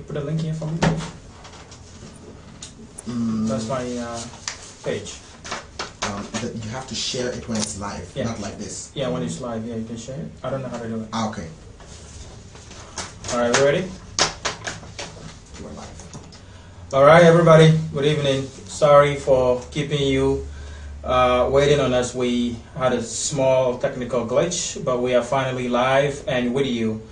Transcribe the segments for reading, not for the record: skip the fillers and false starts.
you put a link here for me, please? That's my page. You have to share it when it's live, not like this. Yeah, when it's live, you can share it. I don't know how to do it. Okay. All right, we ready? We're live. All right, everybody. Good evening. Sorry for keeping you waiting on us. We had a small technical glitch, but we are finally live and with you.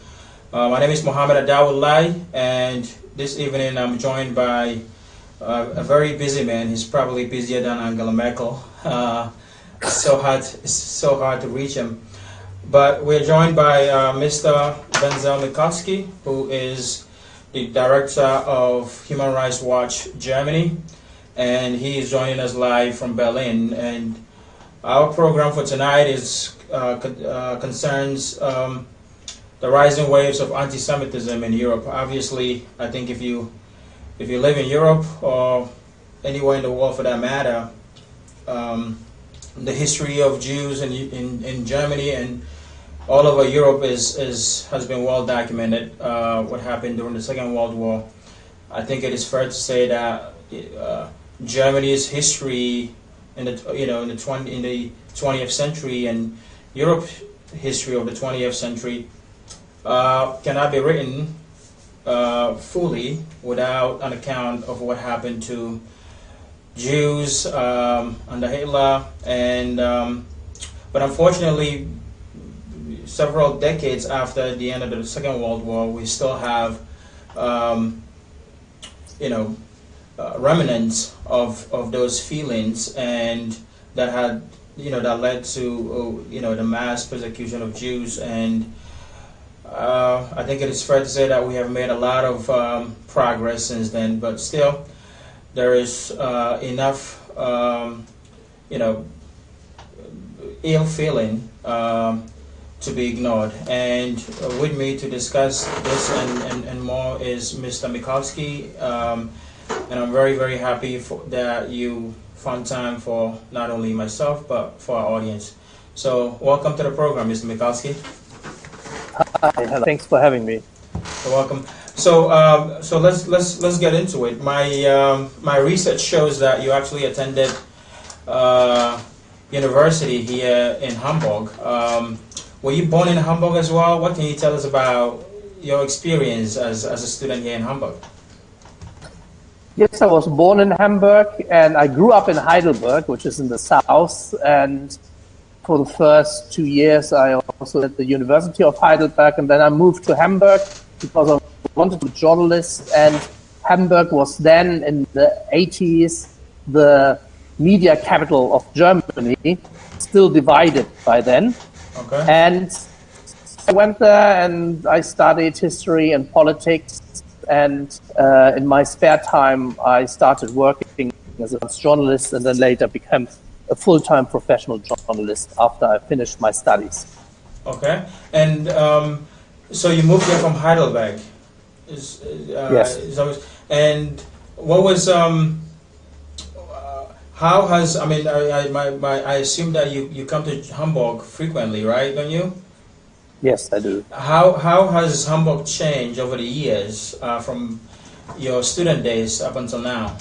My name is Mohammed Adawulai, and this evening I'm joined by a very busy man. He's probably busier than Angela Merkel. It's so hard to reach him. But we're joined by Mr. Wenzel Michalski, who is the director of Human Rights Watch Germany, and he is joining us live from Berlin. And our program for tonight is concerns the rising waves of anti-Semitism in Europe. Obviously, I think if you live in Europe or anywhere in the world for that matter, the history of Jews in Germany and all over Europe has been well documented. What happened during the Second World War. I think it is fair to say that Germany's history in the 20th century and Europe's history of the 20th century cannot be written fully without an account of what happened to Jews under Hitler, and but unfortunately, several decades after the end of the Second World War, we still have remnants of those feelings, and that had that led to the mass persecution of Jews. And I think it is fair to say that we have made a lot of progress since then, but still there is enough ill feeling to be ignored. And with me to discuss this and more is Mr. Michalski, and I'm very, very happy that you found time for not only myself but for our audience. So welcome to the program, Mr. Michalski. Hi, hello. Thanks for having me. You're welcome. So let's get into it. My research shows that you actually attended university here in Hamburg. Were you born in Hamburg as well? What can you tell us about your experience as a student here in Hamburg? Yes, I was born in Hamburg, and I grew up in Heidelberg, which is in the south. And for the first 2 years, I also at the University of Heidelberg, and then I moved to Hamburg because I wanted to be a journalist. And Hamburg was then, in the 80s, the media capital of Germany, still divided by then. Okay. And I went there and I studied history and politics. And in my spare time, I started working as a journalist, and then later became a full-time professional journalist after I finished my studies. Okay. And so you moved here from Heidelberg. Yes. And what was how has I assume that you come to Hamburg frequently, right? Don't you? Yes, I do. How has Hamburg changed over the years from your student days up until now?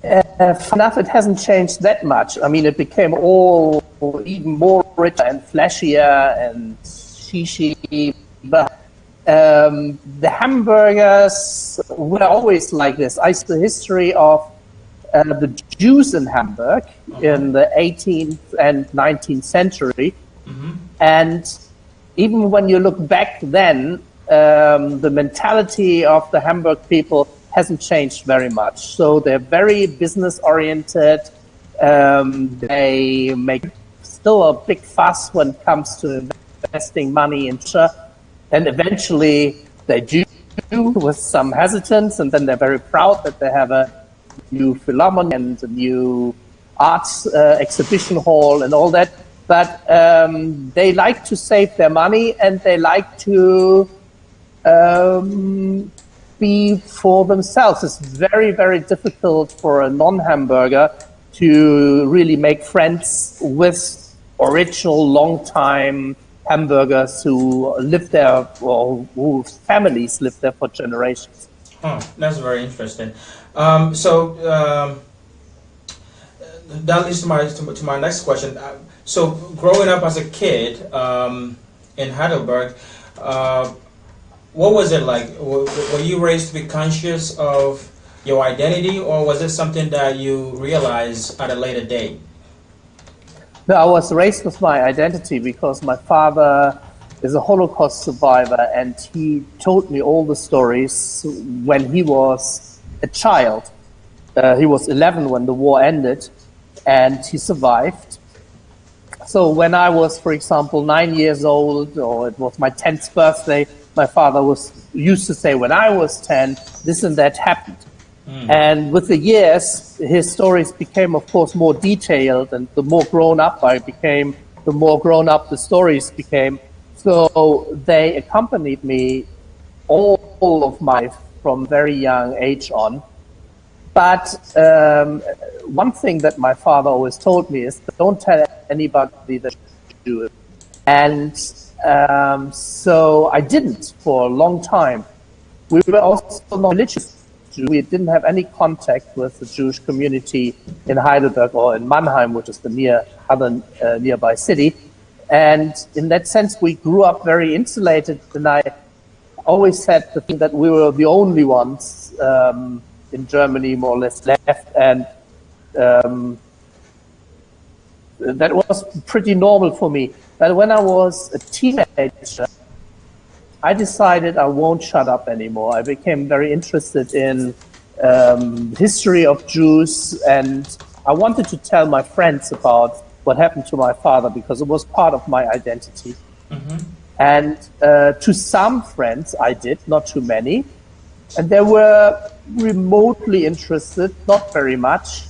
Enough, it hasn't changed that much. I mean, it became all even more richer and flashier and shishi. But the Hamburgers were always like this. I see the history of the Jews in Hamburg in the 18th and 19th century. Mm-hmm. And even when you look back then, the mentality of the Hamburg people hasn't changed very much. So they're very business-oriented. They make still a big fuss when it comes to investing money in culture. And eventually they do with some hesitance, and then they're very proud that they have a new Philharmonic and a new arts exhibition hall and all that. But they like to save their money, and they like to be for themselves. It's very, very difficult for a non-Hamburger to really make friends with original, long-time Hamburgers who lived there or whose families lived there for generations. Oh, that's very interesting. So that leads to my next question. So growing up as a kid in Heidelberg, what was it like? Were you raised to be conscious of your identity, or was it something that you realized at a later date? No, I was raised with my identity because my father is a Holocaust survivor, and he told me all the stories when he was a child. He was 11 when the war ended, and he survived. So when I was, for example, 9 years old, or it was my 10th birthday, my father used to say, when I was 10, this and that happened. And with the years, his stories became, of course, more detailed, and the more grown up I became, the more grown up the stories became. So they accompanied me all of my life from very young age on. But one thing that my father always told me is, don't tell anybody that you do it. And so I didn't for a long time. We were also not religious. We didn't have any contact with the Jewish community in Heidelberg or in Mannheim, which is the nearby city. And in that sense, we grew up very insulated. And I always said the thing that we were the only ones in Germany, more or less, left. And that was pretty normal for me. But when I was a teenager, I decided I won't shut up anymore. I became very interested in history of Jews, and I wanted to tell my friends about what happened to my father because it was part of my identity. Mm-hmm. And to some friends I did, not too many, and they were remotely interested, not very much.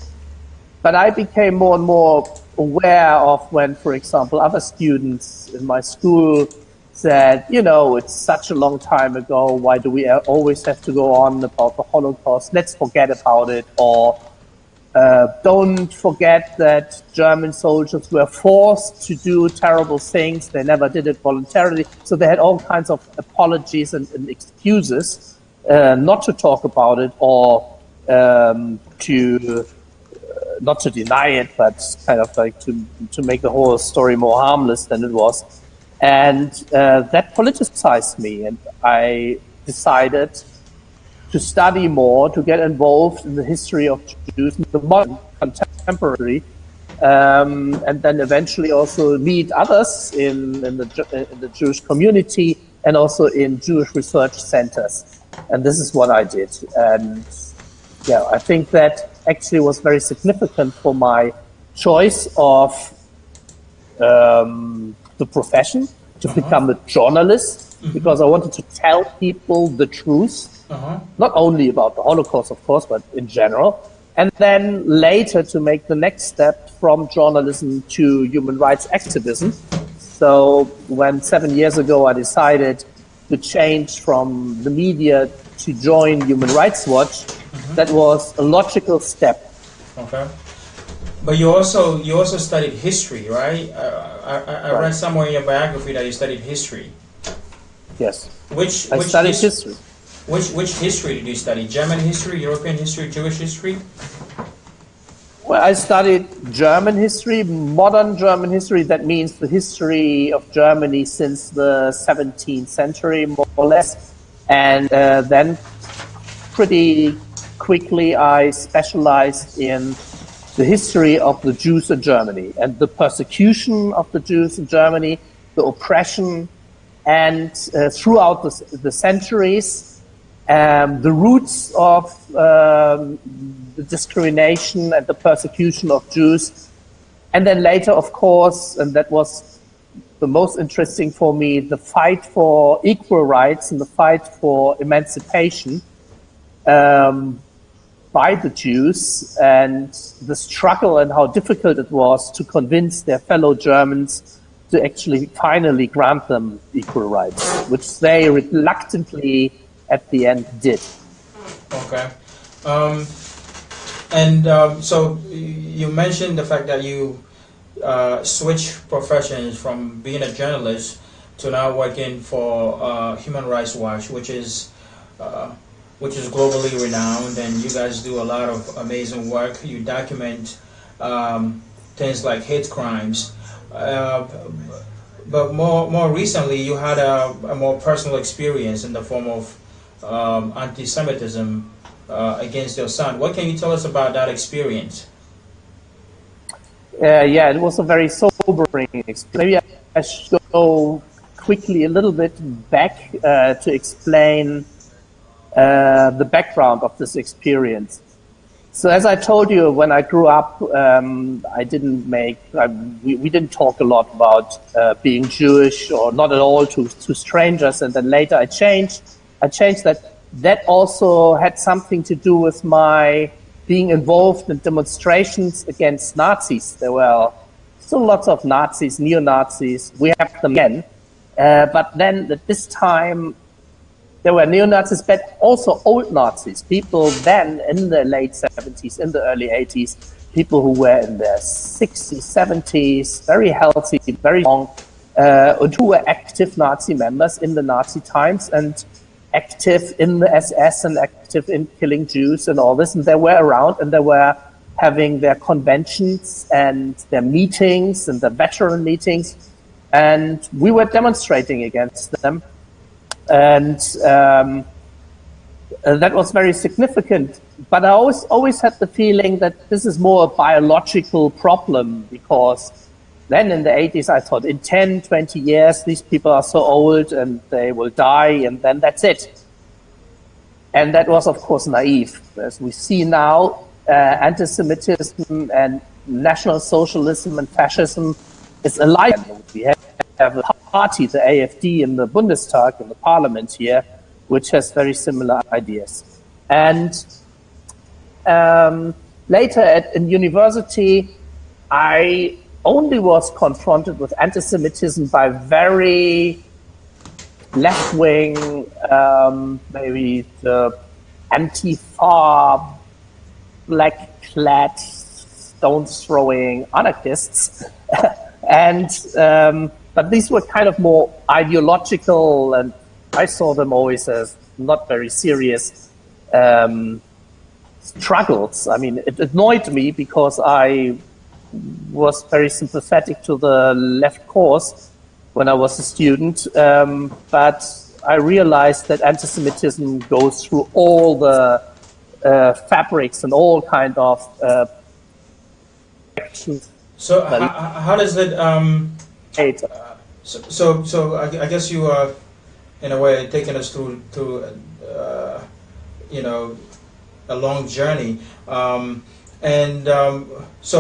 But I became more and more aware of when, for example, other students in my school said, you know, it's such a long time ago, why do we always have to go on about the Holocaust? Let's forget about it. Or don't forget that German soldiers were forced to do terrible things. They never did it voluntarily. So they had all kinds of apologies and excuses not to talk about it or not to deny it, but kind of like to make the whole story more harmless than it was. And that politicized me, and I decided to study more, to get involved in the history of Jews, the modern contemporary, and then eventually also meet others in the Jewish community and also in Jewish research centers. And this is what I did. And yeah, I think that actually was very significant for my choice of the profession, to become a journalist, because I wanted to tell people the truth, not only about the Holocaust, of course, but in general. And then later to make the next step from journalism to human rights activism. So when 7 years ago I decided to change from the media to join Human Rights Watch, that was a logical step. Okay. But you also studied history, right? I read somewhere in your biography that you studied history. Yes. I studied history. Which history did you study? German history, European history, Jewish history? Well, I studied German history, modern German history. That means the history of Germany since the 17th century, more or less. And then pretty quickly I specialized in the history of the Jews in Germany and the persecution of the Jews in Germany, the oppression, and throughout the centuries, the roots of the discrimination and the persecution of Jews. And then later, of course, and that was the most interesting for me, the fight for equal rights and the fight for emancipation by the Jews, and the struggle and how difficult it was to convince their fellow Germans to actually finally grant them equal rights, which they reluctantly at the end did. Okay. So you mentioned the fact that you switched professions from being a journalist to now working for Human Rights Watch, which is globally renowned, and you guys do a lot of amazing work. You document things like hate crimes, but more recently, you had a more personal experience in the form of anti-Semitism against your son. What can you tell us about that experience? Yeah, it was a very sobering experience. Maybe I should go quickly a little bit back to explain the background of this experience. So as I told you, when I grew up, we didn't talk a lot about being Jewish, or not at all to strangers. And then later I changed that also had something to do with my being involved in demonstrations against Nazis. There were still lots of Nazis, neo-Nazis. We have them again. But then at this time, there were neo-Nazis, but also old Nazis, people then in the late 70s, in the early 80s, people who were in their 60s, 70s, very healthy, very young, and who were active Nazi members in the Nazi times and active in the SS and active in killing Jews and all this. And they were around, and they were having their conventions and their meetings and the veteran meetings. And we were demonstrating against them. And that was very significant. But I always had the feeling that this is more a biological problem, because then in the 80s I thought in 10, 20 years, these people are so old and they will die, and then that's it. And that was, of course, naive. As we see now, anti-Semitism and National Socialism and fascism is alive. We have a party, the AfD, in the Bundestag, in the parliament here, which has very similar ideas. And later in university, I only was confronted with anti-Semitism by very left-wing, maybe the Antifa, black-clad, stones-throwing anarchists. And but these were kind of more ideological, and I saw them always as not very serious struggles. I mean, it annoyed me because I was very sympathetic to the left cause when I was a student, but I realized that anti-Semitism goes through all the fabrics and all kind of actions. So how does it? So I guess you are, in a way, taking us through a long journey. So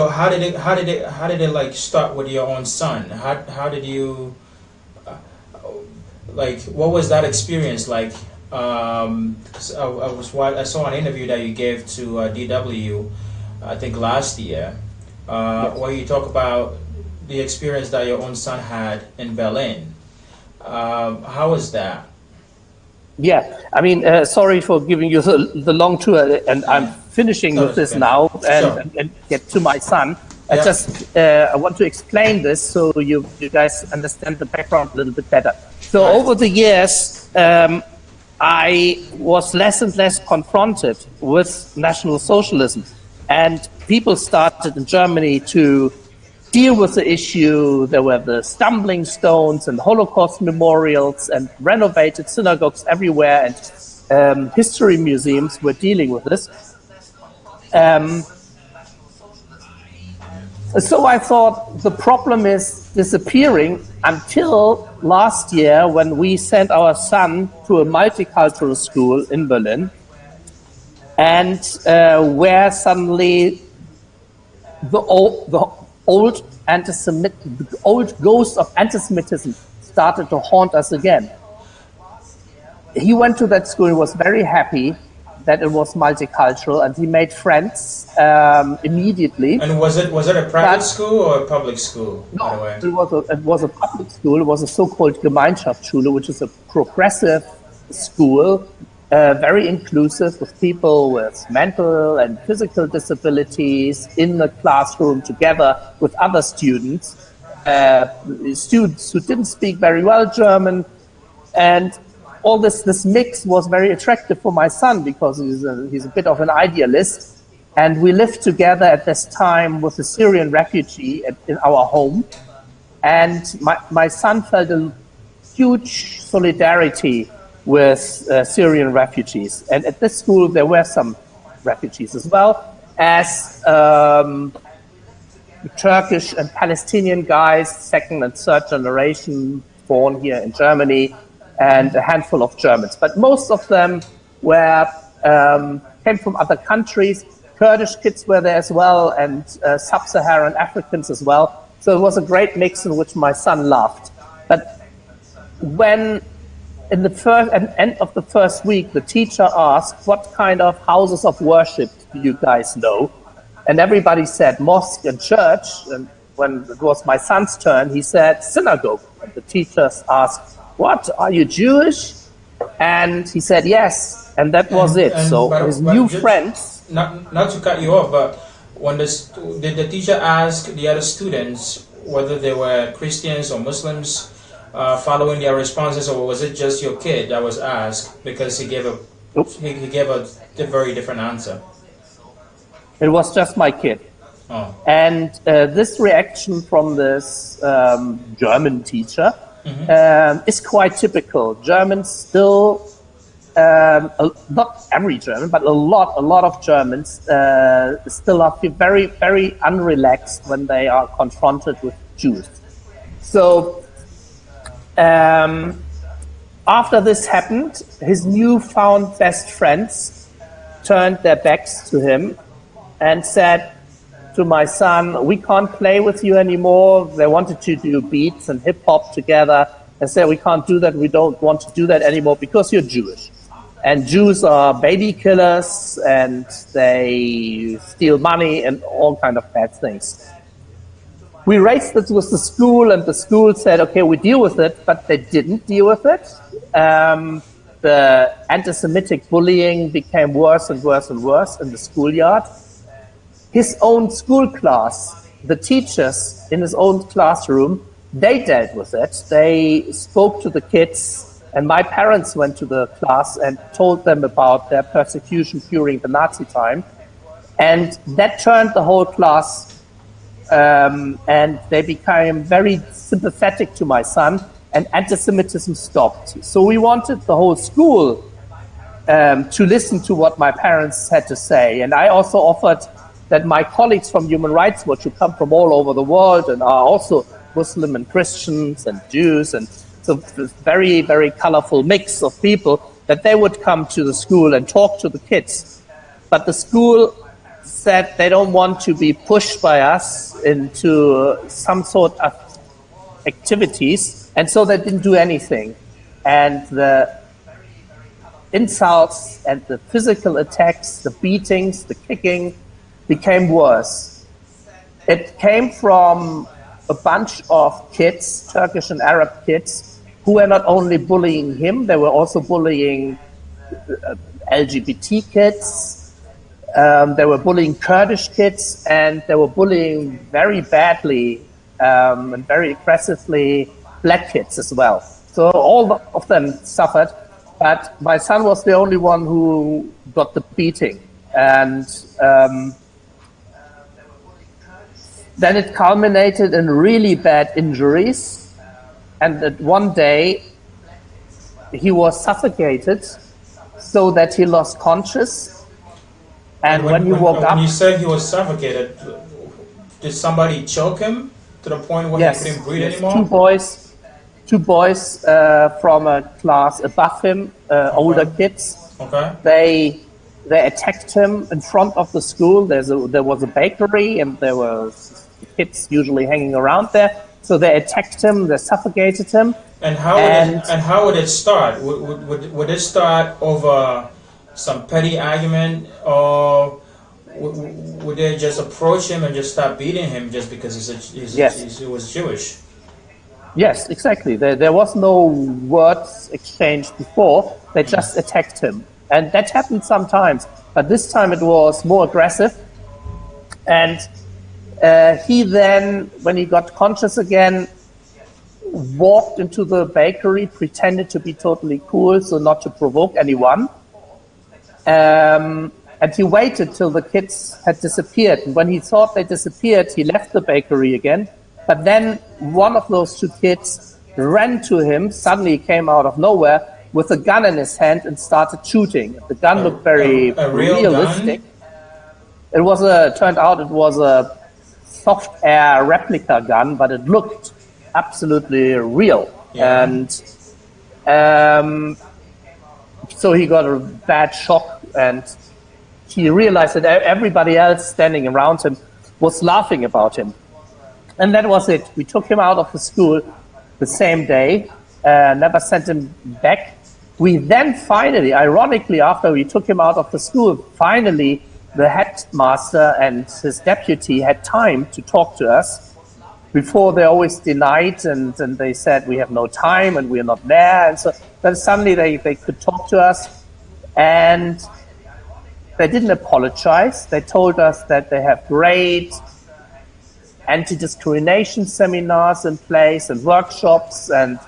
how did it like start with your own son? How did you what was that experience like? 'Cause I saw an interview that you gave to DW, I think last year, yes, where you talk about the experience that your own son had in Berlin. How was that? Yeah, I mean, sorry for giving you the long tour, and I'm finishing with this now and get to my son. I want to explain this so you guys understand the background a little bit better. So over the years, I was less and less confronted with National Socialism, and people started in Germany to deal with the issue. There were the stumbling stones and Holocaust memorials and renovated synagogues everywhere, and history museums were dealing with this. So I thought the problem is disappearing until last year, when we sent our son to a multicultural school in Berlin, and where suddenly the old ghost of anti-Semitism started to haunt us again. He went to that school and was very happy that it was multicultural, and he made friends immediately. And was it a private school or a public school? No, by the way? it was a public school. It was a so-called Gemeinschaftsschule, which is a progressive school, very inclusive, with people with mental and physical disabilities in the classroom together with other students. students who didn't speak very well German, and all this mix was very attractive for my son because he's a bit of an idealist. And we lived together at this time with a Syrian refugee in our home. And my son felt a huge solidarity with Syrian refugees. And at this school, there were some refugees as well as Turkish and Palestinian guys, second and third generation, born here in Germany, and a handful of Germans. But most of them came from other countries. Kurdish kids were there as well, and sub-Saharan Africans as well. So it was a great mix in which my son loved. But when in the end of the first week, the teacher asked, what kind of houses of worship do you guys know? And everybody said mosque and church. And when it was my son's turn, he said synagogue. And the teachers asked, what, are you Jewish? And he said yes, and that was it. So his new friends... Not to cut you off, but when did the teacher ask the other students whether they were Christians or Muslims following their responses, or was it just your kid that was asked because he gave a very different answer? It was just my kid. Oh. And this reaction from this German teacher is quite typical. Germans still, not every German, but a lot of Germans still are very, very unrelaxed when they are confronted with Jews. So after this happened, his newfound best friends turned their backs to him and said to my son, we can't play with you anymore. They wanted to do beats and hip hop together and said, we can't do that. We don't want to do that anymore because you're Jewish. And Jews are baby killers and they steal money and all kind of bad things. We raised this with the school, and the school said, okay, we deal with it, but they didn't deal with it. The anti-Semitic bullying became worse and worse and worse in the schoolyard. His own school class, the teachers in his own classroom, they dealt with it. They spoke to the kids, and my parents went to the class and told them about their persecution during the Nazi time. And that turned the whole class, and they became very sympathetic to my son, and anti-Semitism stopped. So we wanted the whole school to listen to what my parents had to say. And I also offered that my colleagues from Human Rights Watch, who come from all over the world and are also Muslim and Christians and Jews, and so this very, very colorful mix of people, that they would come to the school and talk to the kids. But the school said they don't want to be pushed by us into some sort of activities, and so they didn't do anything. And the insults and the physical attacks, the beatings, the kicking became worse. It came from a bunch of kids, Turkish and Arab kids, who were not only bullying him, they were also bullying LGBT kids, they were bullying Kurdish kids, and they were bullying very badly and very aggressively black kids as well. So all of them suffered, but my son was the only one who got the beating. And then it culminated in really bad injuries, and that one day he was suffocated so that he lost conscious. And when he woke up... When you said he was suffocated, did somebody choke him to the point where he couldn't breathe anymore? Two boys from a class above him, older kids. Okay. They attacked him in front of the school. There was a bakery, and there were kids usually hanging around there. So they attacked him, they suffocated him. And how would it start? Would it start over some petty argument, or would they just approach him and just start beating him just because he was Jewish? Yes, exactly. There was no words exchanged before. They just attacked him. And that happened sometimes. But this time it was more aggressive. And He then, when he got conscious again, walked into the bakery, pretended to be totally cool, so not to provoke anyone. And he waited till the kids had disappeared. And when he thought they disappeared, he left the bakery again. But then one of those two kids ran to him, suddenly came out of nowhere, with a gun in his hand and started shooting. The gun looked very realistic. Gun? Turned out it was a soft air replica gun, but it looked absolutely real. Yeah. And so he got a bad shock, and he realized that everybody else standing around him was laughing about him. And that was it. We took him out of the school the same day, never sent him back. We then finally, ironically, after we took him out of the school, finally the headmaster and his deputy had time to talk to us. Before they always denied, and they said we have no time and we're not there. And so then suddenly they could talk to us, and they didn't apologize. They told us that they have great anti-discrimination seminars in place and workshops, and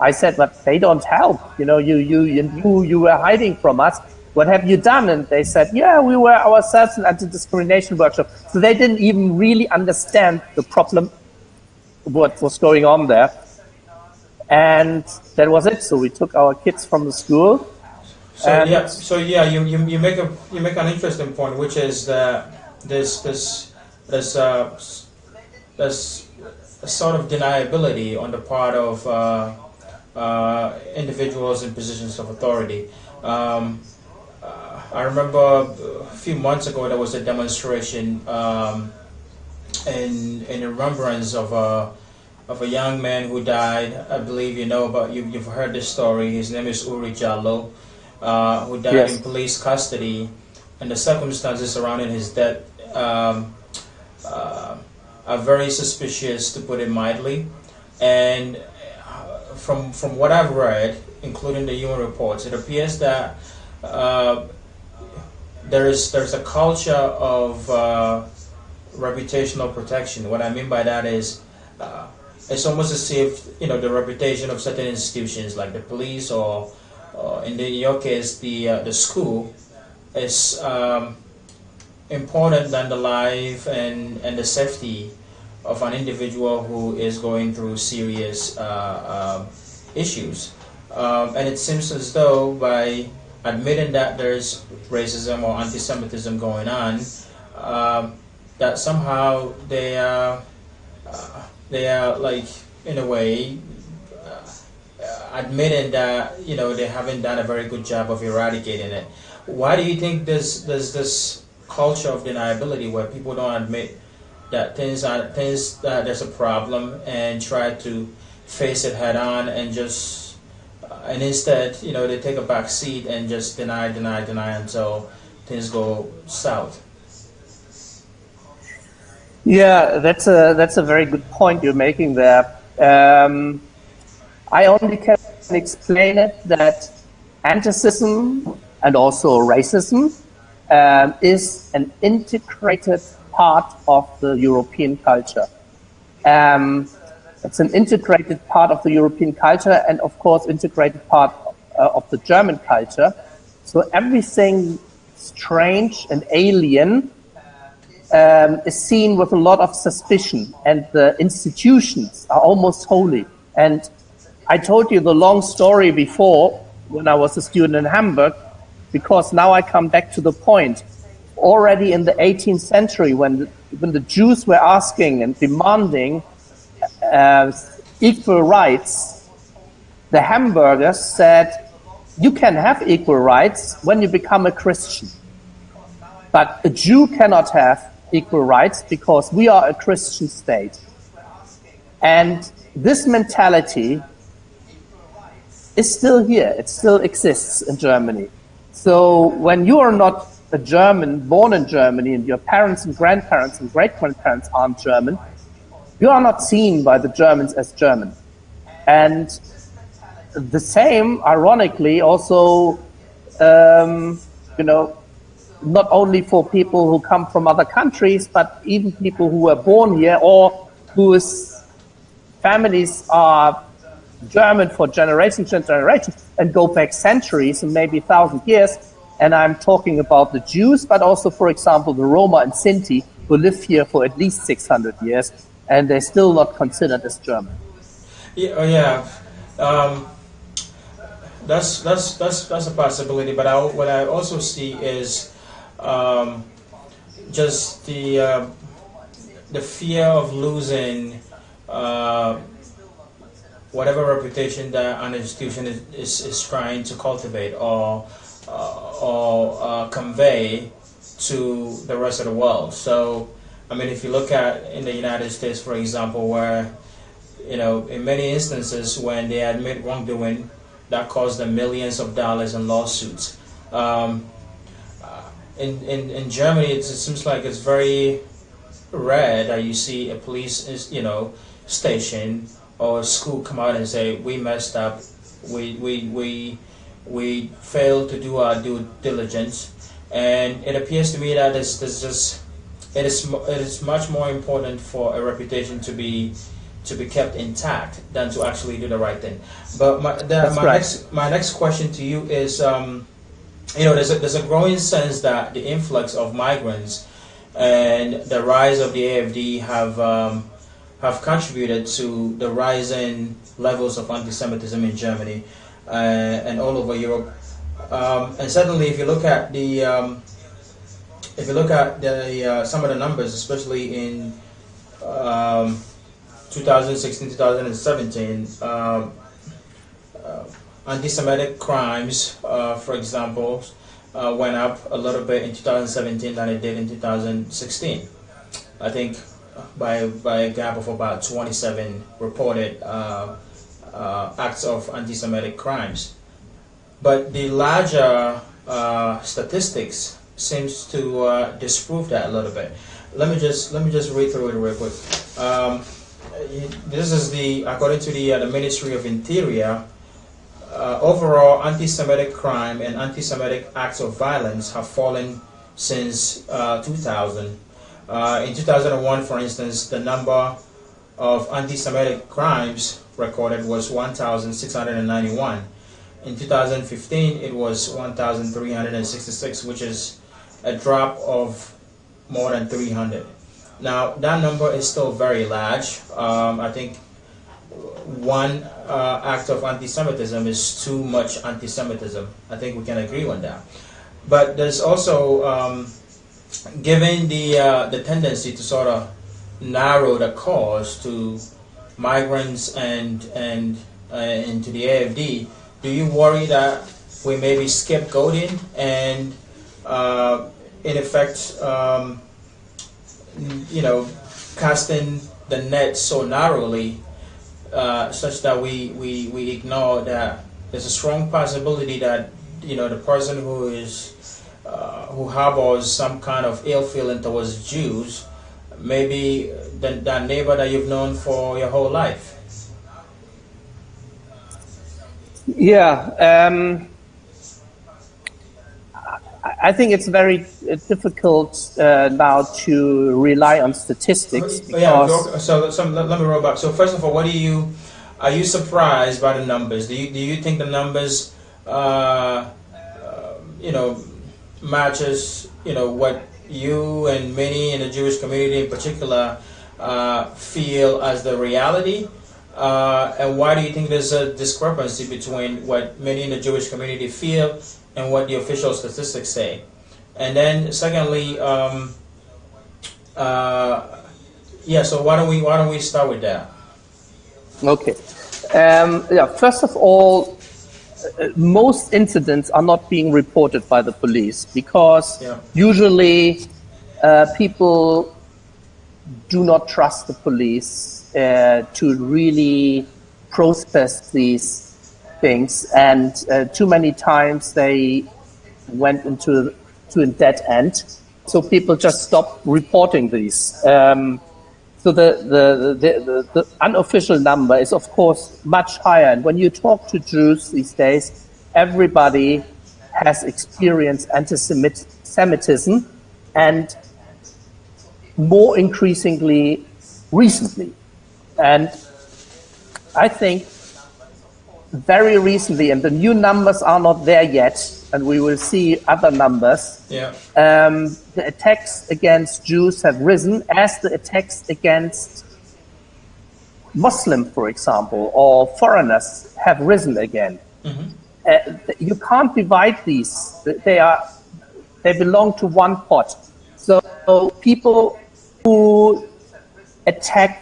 I said, but they don't help. You know, you were hiding from us. What have you done? And they said, yeah, we were ourselves an anti-discrimination workshop. So they didn't even really understand the problem, what was going on there. And that was it. So we took our kids from the school. You make an interesting point, which is that there's a sort of deniability on the part of individuals in positions of authority. I remember a few months ago there was a demonstration in remembrance of a young man who died. I believe you know, but you've heard this story. His name is Uri Jallo, who died in police custody, and the circumstances surrounding his death are very suspicious, to put it mildly. And from what I've read, including the human reports, it appears that there's a culture of reputational protection. What I mean by that is it's almost as if, you know, the reputation of certain institutions like the police or in your case the school is important than the life and the safety of an individual who is going through serious issues. And it seems as though by admitting that there's racism or anti-Semitism going on, that somehow they are like, in a way, admitting that, you know, they haven't done a very good job of eradicating it. Why do you think there's this culture of deniability where people don't admit that there's a problem and try to face it head on and just and instead, you know, they take a back seat and just deny until things go south? Yeah, that's a very good point you're making there. I only can explain it that anti-Semitism and also racism is an integrated part of the European culture. It's an integrated part of the European culture and, of course, integrated part of the German culture. So everything strange and alien is seen with a lot of suspicion, and the institutions are almost holy. And I told you the long story before when I was a student in Hamburg, because now I come back to the point. Already in the 18th century, when the Jews were asking and demanding equal rights, the Hamburgers said, you can have equal rights when you become a Christian. But a Jew cannot have equal rights because we are a Christian state. And this mentality is still here. It still exists in Germany. So when you are not a German, born in Germany, and your parents and grandparents and great-grandparents aren't German, you are not seen by the Germans as German. And the same, ironically, also, not only for people who come from other countries, but even people who were born here or whose families are German for generations and generations and go back centuries and maybe 1,000 years. And I'm talking about the Jews, but also, for example, the Roma and Sinti who live here for at least 600 years, and they're still not considered as German. Yeah. That's a possibility, but what I also see is just the fear of losing whatever reputation that an institution is trying to cultivate or convey to the rest of the world. So, I mean, if you look at in the United States, for example, where, you know, in many instances when they admit wrongdoing, that costs them millions of dollars in lawsuits. In Germany, it seems like it's very rare that you see a police station or a school come out and say, we messed up, we failed to do our due diligence. And it appears to me that it is much more important for a reputation to be kept intact than to actually do the right thing. But my next question to you is, there's a growing sense that the influx of migrants and the rise of the AfD have contributed to the rising levels of anti-Semitism in Germany and all over Europe. And certainly, if you look at some of the numbers, especially in 2016, 2017, anti-Semitic crimes, for example, went up a little bit in 2017 than it did in 2016. I think by a gap of about 27 reported acts of anti-Semitic crimes. But the larger statistics seems to disprove that a little bit. Let me just read through it real quick. This is according to the Ministry of Interior. Overall, anti-Semitic crime and anti-Semitic acts of violence have fallen since 2000. In 2001, for instance, the number of anti-Semitic crimes recorded was 1,691. In 2015, it was 1,366, which is a drop of more than 300. Now, that number is still very large. I think one act of anti-Semitism is too much anti-Semitism. I think we can agree on that. But there's also, given the tendency to sort of narrow the cause to migrants and to the AfD, do you worry that we may be scapegoating and, in effect, casting the net so narrowly, such that we ignore that there's a strong possibility that the person who harbors some kind of ill feeling towards Jews may be that neighbor that you've known for your whole life? Yeah, I think it's very difficult now to rely on statistics. So let me roll back. So first of all, are you surprised by the numbers? Do you think the numbers, matches what you and many in the Jewish community in particular feel as the reality? And why do you think there's a discrepancy between what many in the Jewish community feel and what the official statistics say? And then secondly, so why don't we start with that? Okay. First of all, most incidents are not being reported by the police because usually people do not trust the police to really process these things, and too many times they went into a dead end, so people just stopped reporting these. So the unofficial number is of course much higher, and when you talk to Jews these days, everybody has experienced anti-Semitism, and more increasingly recently. And I think very recently, and the new numbers are not there yet, and we will see other numbers, the attacks against Jews have risen as the attacks against Muslims, for example, or foreigners have risen again. You can't divide these. They belong to one pot. So people who attack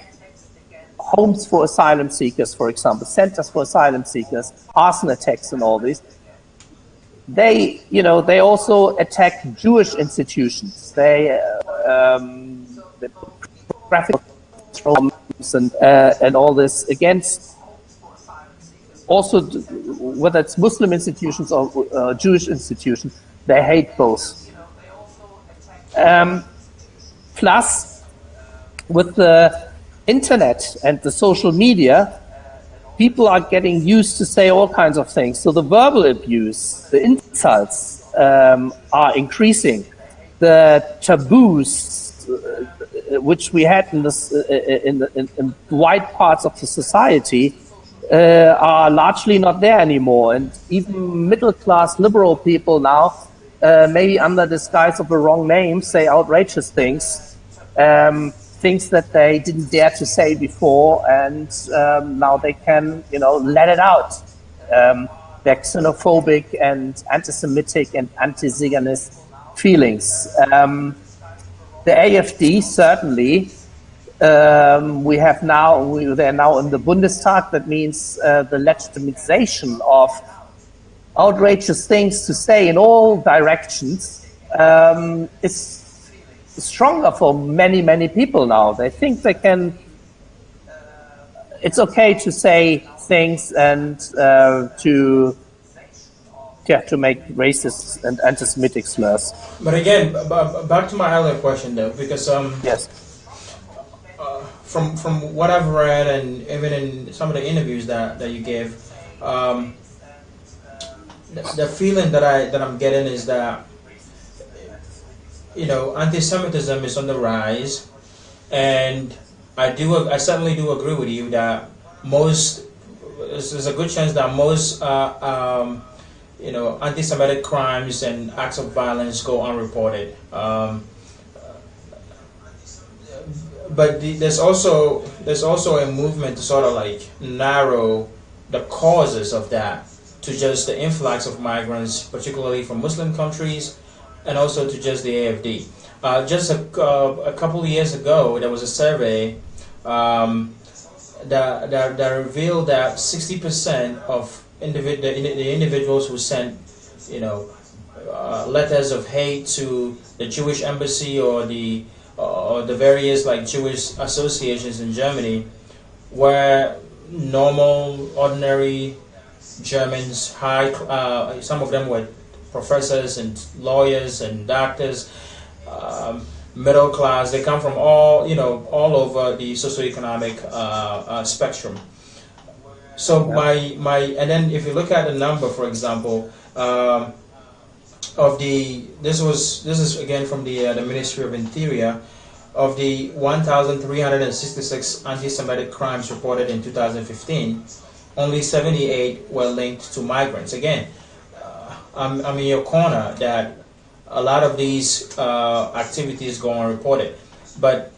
homes for asylum seekers, for example, centers for asylum seekers, arson attacks and all this, they also attack Jewish institutions. They graphic and all this against, also whether it's Muslim institutions or Jewish institutions, they hate both. Plus, with the internet and the social media, people are getting used to say all kinds of things. So the verbal abuse, the insults are increasing. The taboos, which we had in wide parts of the society, are largely not there anymore. And even middle-class liberal people now, maybe under disguise of a wrong name, say outrageous things, things that they didn't dare to say before, and now they can, let it out. Their xenophobic and anti-Semitic and anti-Zionist feelings. The AfD, certainly, they're now in the Bundestag. That means the legitimization of outrageous things to say in all directions is stronger for many, many people now. They think they can, it's okay to say things and to make racist and anti-Semitic slurs. But again, back to my earlier question though, because yes. From what I've read and even in some of the interviews that you gave, the feeling that I'm getting is that anti-Semitism is on the rise, and I certainly do agree with you that there's a good chance that most anti-Semitic crimes and acts of violence go unreported. But there's also a movement to sort of like narrow the causes of that to just the influx of migrants, particularly from Muslim countries, and also to just the AfD. Just a couple of years ago, there was a survey that revealed that 60% of the individuals who sent, letters of hate to the Jewish embassy or the various like Jewish associations in Germany were normal, ordinary Germans. Some of them were professors and lawyers and doctors, middle class. They come from all over the socioeconomic spectrum. So and then if you look at the number, for example, this is again from the Ministry of Interior, of the 1,366 anti-Semitic crimes reported in 2015, only 78 were linked to migrants. Again, I'm in your corner that a lot of these activities go unreported. But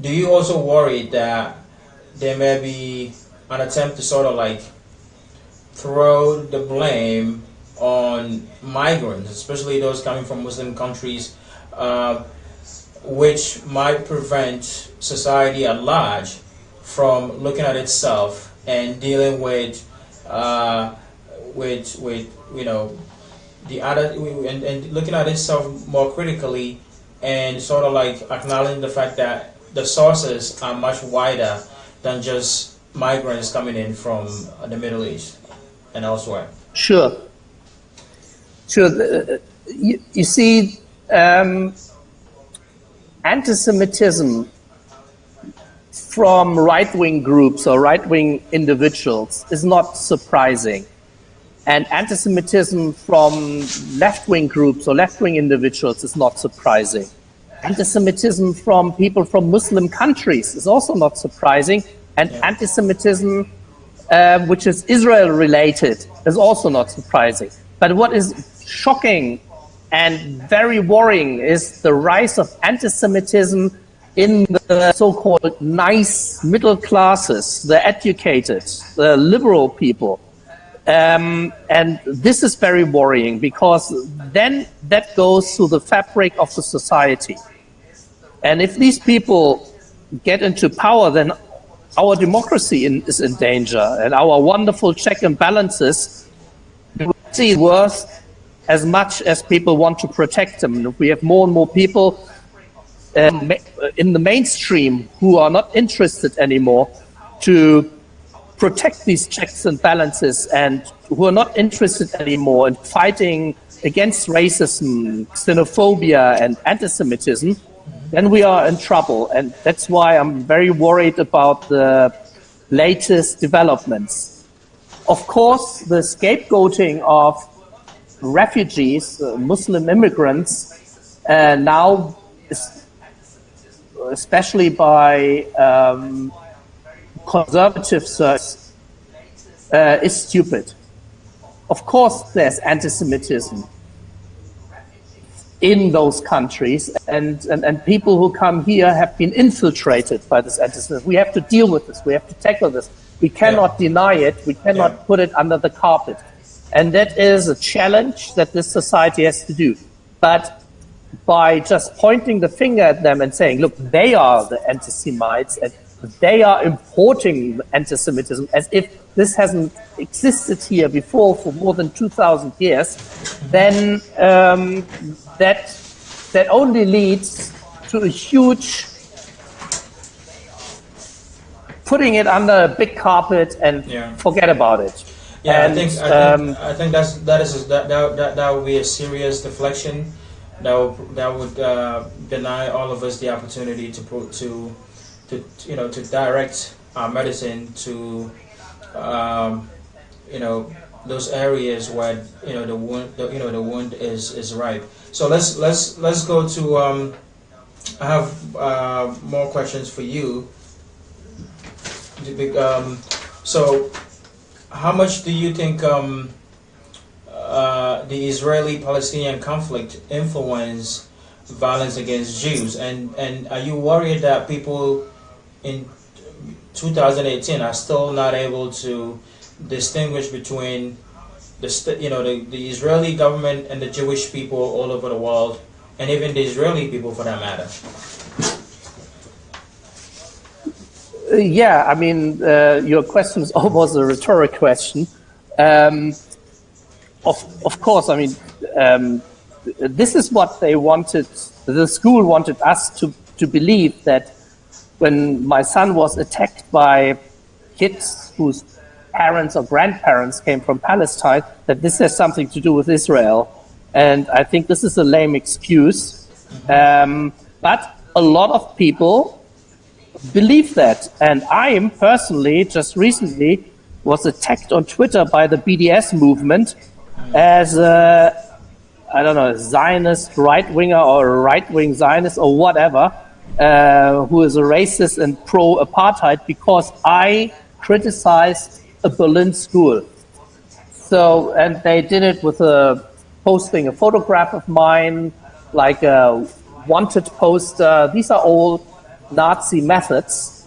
do you also worry that there may be an attempt to sort of like throw the blame on migrants, especially those coming from Muslim countries, which might prevent society at large from looking at itself and dealing with the other, and looking at itself more critically, and sort of like acknowledging the fact that the sources are much wider than just migrants coming in from the Middle East and elsewhere. Sure. You see, anti-Semitism from right-wing groups or right-wing individuals is not surprising. And anti-Semitism from left-wing groups or left-wing individuals is not surprising. Anti-Semitism from people from Muslim countries is also not surprising. And anti-Semitism, which is Israel-related, is also not surprising. But what is shocking and very worrying is the rise of anti-Semitism in the so-called nice middle classes, the educated, the liberal people. And this is very worrying because then that goes to the fabric of the society. And if these people get into power, then our democracy is in danger, and our wonderful check and balances will see worse as much as people want to protect them. And if we have more and more people in the mainstream who are not interested anymore to protect these checks and balances and who are not interested anymore in fighting against racism, xenophobia and anti-Semitism, then we are in trouble. And that's why I'm very worried about the latest developments. Of course, the scapegoating of refugees, Muslim immigrants, now, especially by conservative circles, is stupid. Of course, there's anti-Semitism in those countries, and people who come here have been infiltrated by this anti-Semitism. We have to deal with this. We have to tackle this. We cannot deny it. We cannot put it under the carpet. And that is a challenge that this society has to do. But by just pointing the finger at them and saying, look, they are the anti-Semites and they are importing anti-Semitism as if this hasn't existed here before for more than 2,000 years, then that only leads to a huge putting it under a big carpet and forget about it. Yeah, and, I think that would be a serious deflection. That would deny all of us the opportunity to direct our medicine to those areas where the wound is ripe. So let's go to I have more questions for you. So how much do you think the Israeli-Palestinian conflict influence violence against Jews, and are you worried that people in 2018 are still not able to distinguish between the Israeli government and the Jewish people all over the world, and even the Israeli people for that matter? Yeah, I mean, your question is almost a rhetoric question. Of course, I mean, this is what they wanted, the school wanted us to believe, that when my son was attacked by kids whose parents or grandparents came from Palestine, that this has something to do with Israel. And I think this is a lame excuse. But a lot of people believe that. And I personally, just recently, was attacked on Twitter by the BDS movement as a Zionist right-winger or a right-wing Zionist or whatever, who is a racist and pro-apartheid, because I criticized a Berlin school. So, and they did it with posting a photograph of mine, like a wanted poster. These are all Nazi methods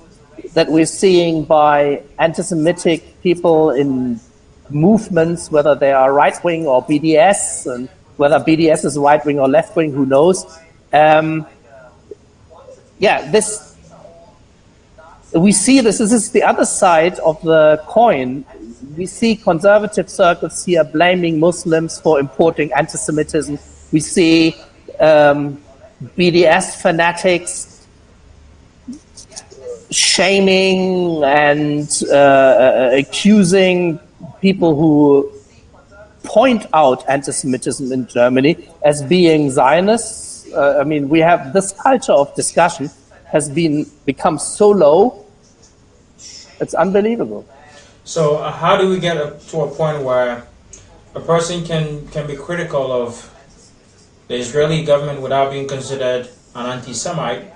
that we're seeing by anti-Semitic people in movements, whether they are right-wing or BDS, and whether BDS is right-wing or left-wing, who knows. We see this is the other side of the coin. We see conservative circles here blaming Muslims for importing anti-Semitism. We see BDS fanatics shaming and accusing people who point out anti-Semitism in Germany as being Zionists. I mean, we have this culture of discussion has become so low, it's unbelievable. So how do we get to a point where a person can be critical of the Israeli government without being considered an anti-Semite,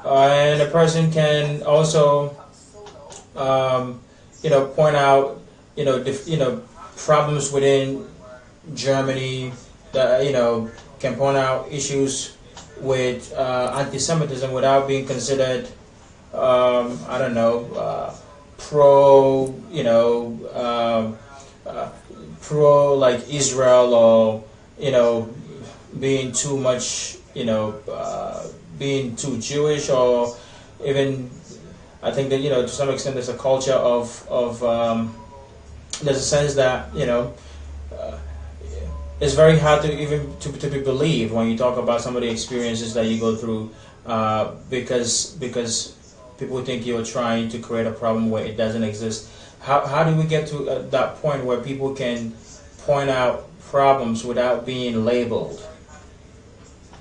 and a person can also, point out, problems within Germany that can point out issues with anti-Semitism without being considered, pro, pro like Israel, or being too much, being too Jewish, or even I think that to some extent there's a culture of there's a sense that it's very hard to even to be believed when you talk about some of the experiences that you go through, because people think you're trying to create a problem where it doesn't exist. How do we get to that point where people can point out problems without being labeled?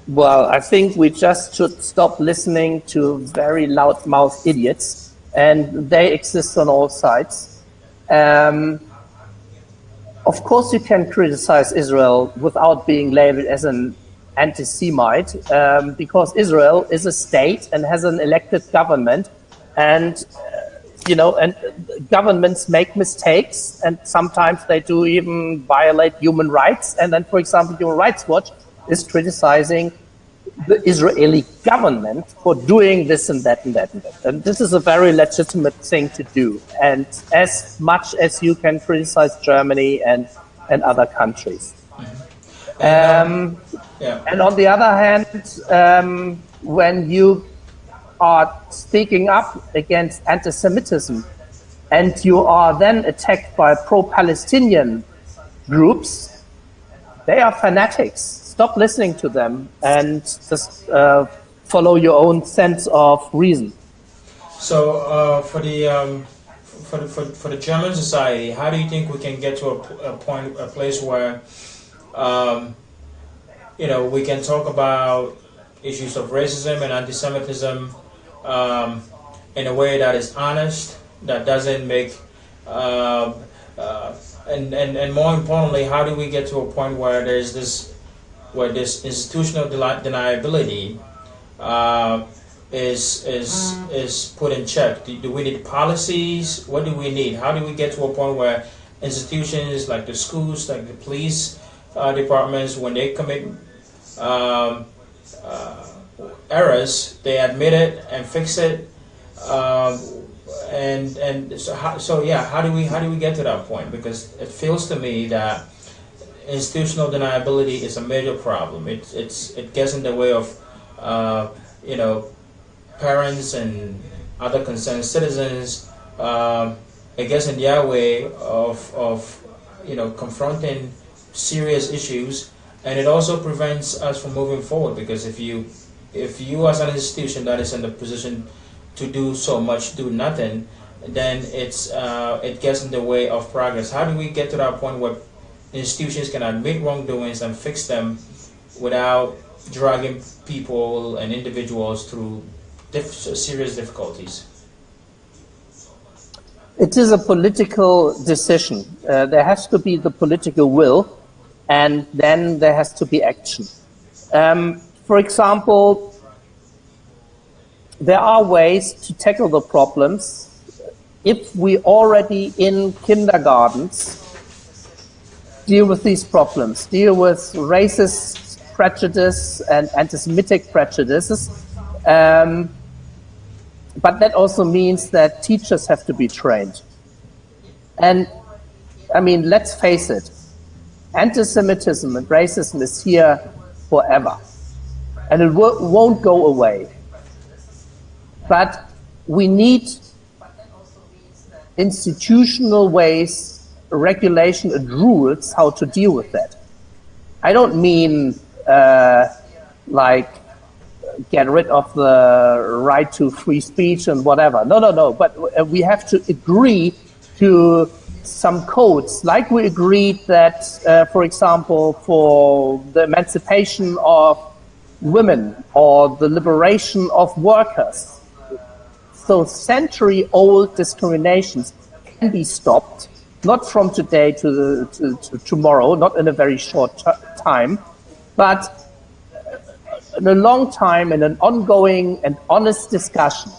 Well, I think we just should stop listening to very loud-mouthed idiots, and they exist on all sides. Of course, you can criticize Israel without being labeled as an anti-Semite, because Israel is a state and has an elected government, and and governments make mistakes, and sometimes they do even violate human rights. And then, for example, Human Rights Watch is criticizing the Israeli government for doing this and that and that and that. And this is a very legitimate thing to do. And as much as you can criticize Germany and other countries. And on the other hand, when you are speaking up against anti-Semitism and you are then attacked by pro-Palestinian groups, they are fanatics. Stop listening to them and just follow your own sense of reason. So for the German society, how do you think we can get to a place where we can talk about issues of racism and anti-Semitism in a way that is honest, that doesn't make and more importantly, how do we get to a point where this institutional deniability is put in check? Do we need policies? What do we need? How do we get to a point where institutions like the schools, like the police departments, when they commit errors, they admit it and fix it? How do we get to that point? Because it feels to me that institutional deniability is a major problem. It gets in the way of parents and other concerned citizens. It gets in their way of confronting serious issues, and it also prevents us from moving forward. Because if you as an institution that is in the position to do so much do nothing, then it gets in the way of progress. How do we get to that point where institutions can admit wrongdoings and fix them without dragging people and individuals through serious difficulties? It is a political decision. There has to be the political will, and then there has to be action. For example, there are ways to tackle the problems if we already in kindergartens deal with these problems, deal with racist prejudice and anti-Semitic prejudices. But that also means that teachers have to be trained. And I mean, let's face it, anti-Semitism and racism is here forever. And it won't go away. But we need institutional ways, regulation and rules how to deal with that. I don't mean like get rid of the right to free speech and whatever. No. But we have to agree to some codes, like we agreed that, for example, for the emancipation of women or the liberation of workers. So century-old discriminations can be stopped not from today to tomorrow, not in a very short time, but in a long time, in an ongoing and honest discussion.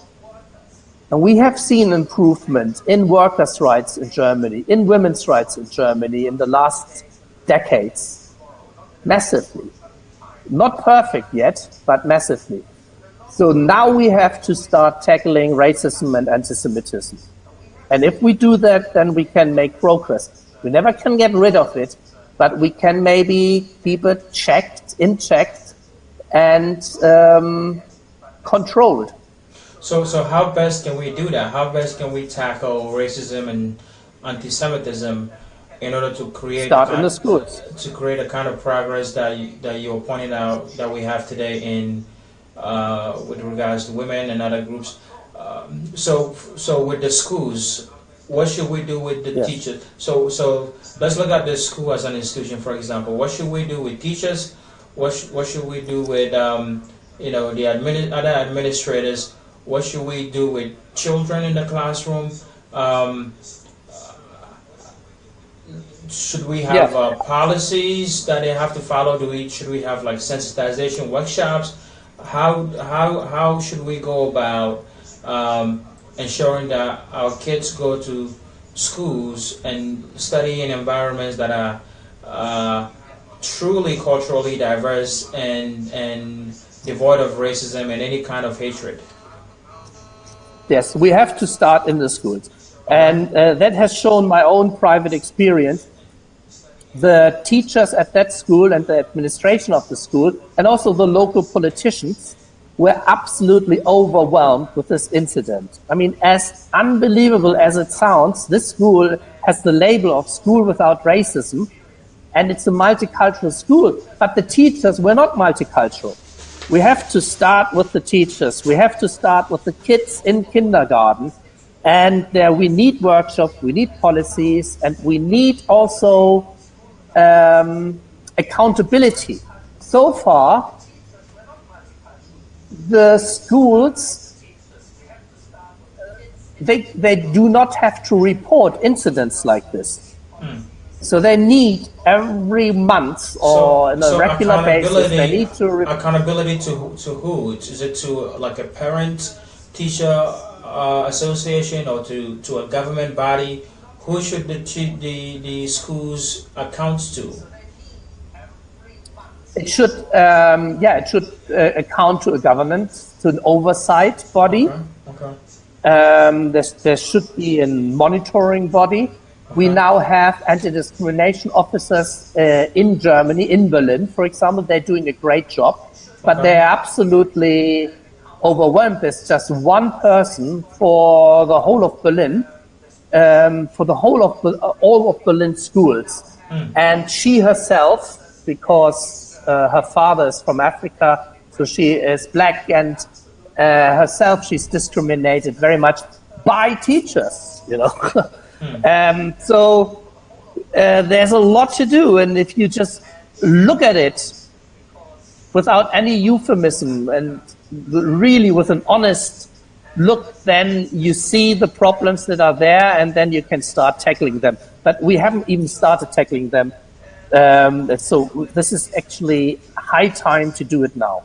And we have seen improvement in workers' rights in Germany, in women's rights in Germany in the last decades, massively. Not perfect yet, but massively. So now we have to start tackling racism and anti-Semitism. And if we do that, then we can make progress. We never can get rid of it, but we can maybe keep it in check, and controlled. So how best can we do that? How best can we tackle racism and anti-Semitism in order to create in the schools, to create a kind of progress that you're pointing out that we have today in with regards to women and other groups? So with the schools, what should we do with the teachers? So let's look at the school as an institution, for example. What should we do with teachers? What should we do with the other administrators? What should we do with children in the classroom? Should we have policies that they have to follow? Should we have like sensitization workshops? How should we go about ensuring that our kids go to schools and study in environments that are truly culturally diverse and devoid of racism and any kind of hatred? Yes, we have to start in the schools. And that has shown my own private experience. The teachers at that school and the administration of the school and also the local politicians were absolutely overwhelmed with this incident. I mean, as unbelievable as it sounds, this school has the label of School Without Racism, and it's a multicultural school, but the teachers were not multicultural. We have to start with the teachers. We have to start with the kids in kindergarten. And we need workshops, we need policies, and we need also accountability. So far, the schools, they do not have to report incidents like this. So they need every month or on a regular basis, they need to report. Accountability to who? Is it to like a parent-teacher association or to a government body? Who should the schools account to? It should, account to a government, to an oversight body. Okay. There should be a monitoring body. We now have anti-discrimination officers in Germany, in Berlin, for example. They're doing a great job, but they're absolutely overwhelmed. There's just one person for the whole of Berlin, for the whole of all of Berlin schools. And she herself, because her father is from Africa, so she is black, and herself she's discriminated very much by teachers, you know. So there's a lot to do, and if you just look at it without any euphemism and really with an honest look, then you see the problems that are there, and then you can start tackling them. But we haven't even started tackling them. So this is actually high time to do it now.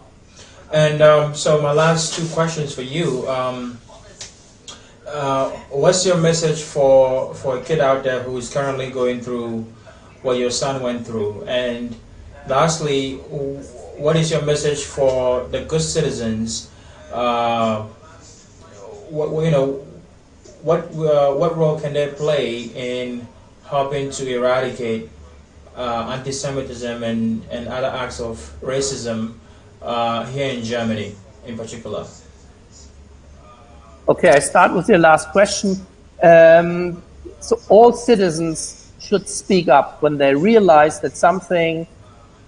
And so my last two questions for you. What's your message for a kid out there who is currently going through what your son went through? And lastly, what is your message for the good citizens? What role can they play in helping to eradicate anti-Semitism and other acts of racism here in Germany in particular? Okay, I start with your last question. So all citizens should speak up when they realize that something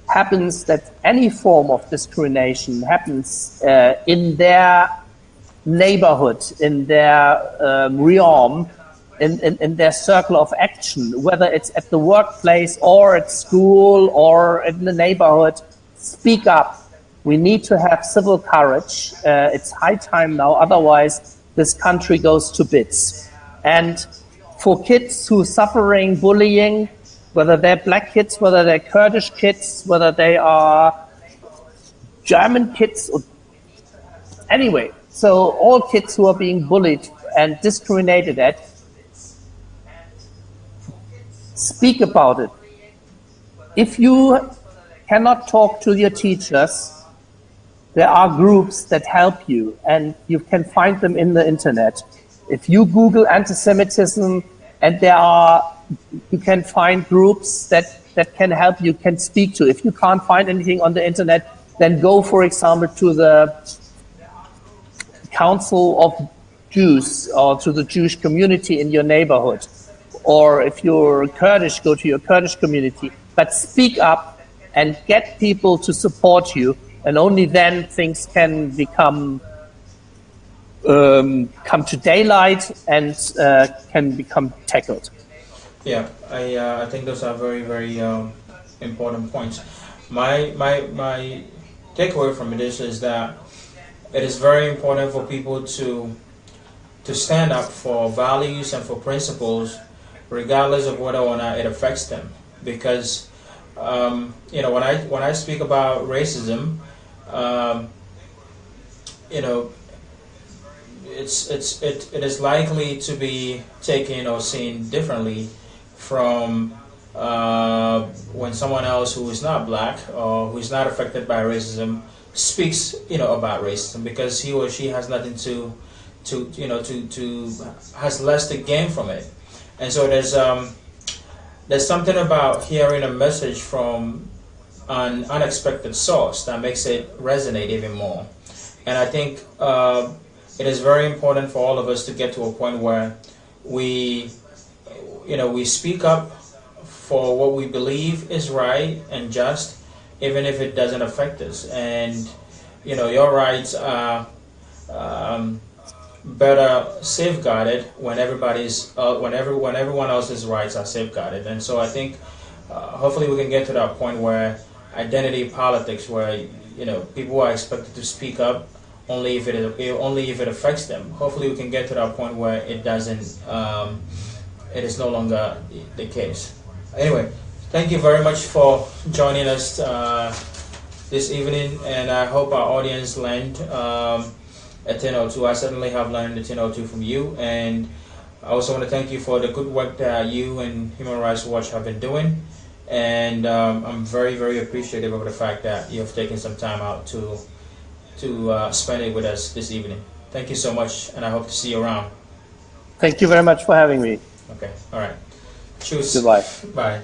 happens, that any form of discrimination happens in their neighborhood, in their realm, in their circle of action, whether it's at the workplace or at school or in the neighborhood. Speak up. We need to have civil courage. It's high time now, otherwise this country goes to bits. And for kids who are suffering bullying, whether they're black kids, whether they're Kurdish kids, whether they are German kids, or anyway. So all kids who are being bullied and discriminated at, speak about it. If you cannot talk to your teachers, there are groups that help you, and you can find them in the internet. If you Google anti-Semitism, and you can find groups that can help you, can speak to. If you can't find anything on the internet, then go, for example, to the Council of Jews or to the Jewish community in your neighborhood. Or if you're Kurdish, go to your Kurdish community. But speak up and get people to support you, and only then things can come to daylight and can become tackled. Yeah, I think those are very, very important points. My takeaway from this is that it is very important for people to stand up for values and for principles, regardless of whether or not it affects them. Because when I speak about racism, it is likely to be taken or seen differently from when someone else who is not black or who is not affected by racism speaks about racism, because he or she has nothing has less to gain from it. And so there's something about hearing a message from an unexpected source that makes it resonate even more. And I think it is very important for all of us to get to a point where we speak up for what we believe is right and just, even if it doesn't affect us. And your rights are better safeguarded when everyone else's rights are safeguarded. And so I think hopefully we can get to that point where identity politics, where people are expected to speak up only if it affects them. Hopefully we can get to that point where it doesn't. It is no longer the case. Anyway, thank you very much for joining us this evening, and I hope our audience learned a thing or two. I certainly have learned a thing or two from you, and I also want to thank you for the good work that you and Human Rights Watch have been doing. And I'm very, very appreciative of the fact that you have taken some time out to spend it with us this evening. Thank you so much, and I hope to see you around. Thank you very much for having me. Okay, all right. Choose. Goodbye. Bye.